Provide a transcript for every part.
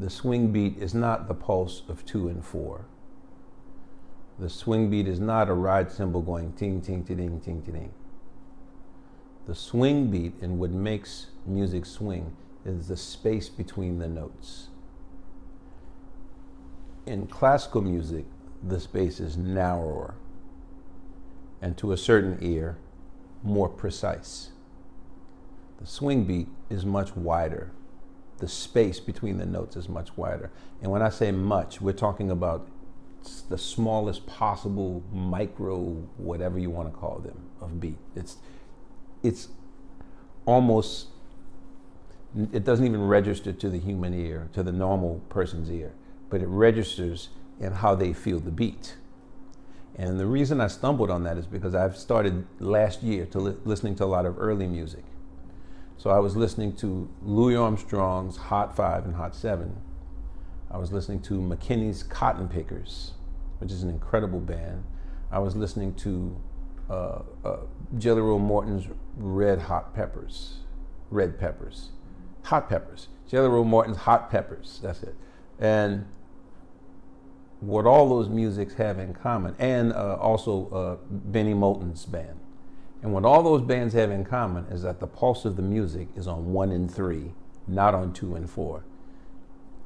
the swing beat is not the pulse of 2 and 4. The swing beat is not a ride cymbal going ting, ting, ting, ting, ting. The swing beat and what makes music swing is the space between the notes. In classical music, the space is narrower and to a certain ear, more precise. The swing beat is much wider. The space between the notes is much wider. And when I say much, we're talking about the smallest possible micro, whatever you want to call them, of beat. It's almost, it doesn't even register to the human ear, to the normal person's ear, but it registers in how they feel the beat. And the reason I stumbled on that is because I've started last year to listening to a lot of early music. So I was listening to Louis Armstrong's Hot 5 and Hot 7. I was listening to McKinney's Cotton Pickers, which is an incredible band. I was listening to Jelly Roll Morton's Hot Peppers. Jelly Roll Morton's Hot Peppers, that's it. And what all those musics have in common, and also Benny Moulton's band. And what all those bands have in common is that the pulse of the music is on 1 and 3, not on 2 and 4.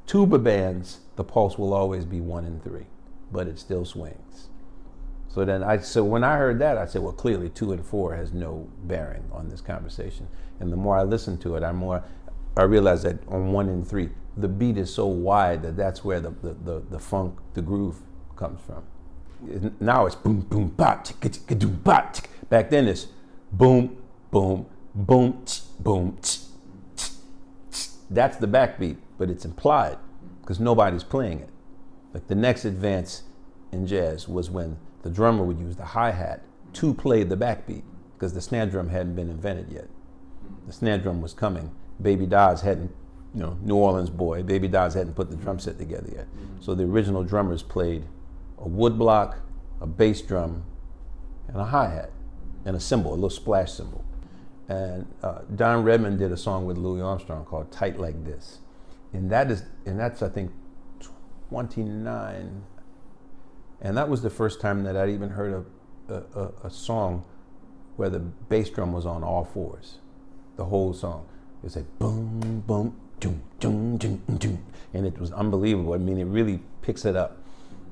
Tuba bands, the pulse will always be 1 and 3, but it still swings. So when I heard that, I said, well, clearly 2 and 4 has no bearing on this conversation. And the more I listened to it, I realized that on 1 and 3, the beat is so wide that that's where the funk, the groove comes from. Now it's boom, boom, ba, chicka, chicka, doom, ba, chicka. Back then it's boom, boom, boom, boom, that's the backbeat, but it's implied because nobody's playing it. Like the next advance in jazz was when the drummer would use the hi-hat to play the backbeat because the snare drum hadn't been invented yet. The snare drum was coming. Baby Dodds hadn't, New Orleans boy, Baby Dodds hadn't put the drum set together yet. So the original drummers played a wood block, a bass drum, and a hi-hat, and a cymbal, a little splash cymbal. And Don Redman did a song with Louis Armstrong called Tight Like This. And that's I think 29. And that was the first time that I'd even heard a song where the bass drum was on all fours, the whole song. It's like boom, boom, doom, doom, doom, doom. And it was unbelievable. I mean, it really picks it up.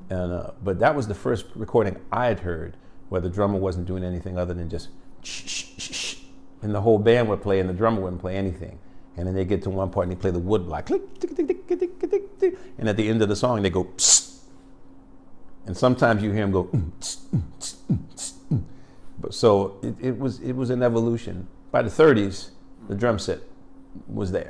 And but that was the first recording I had heard where the drummer wasn't doing anything other than just shh, shh, shh, shh. And the whole band would play and the drummer wouldn't play anything. And then they get to one part and they play the wood block. And at the end of the song, they go psst. And sometimes you hear them go But so it was an evolution. By the 30s, the drum set was there.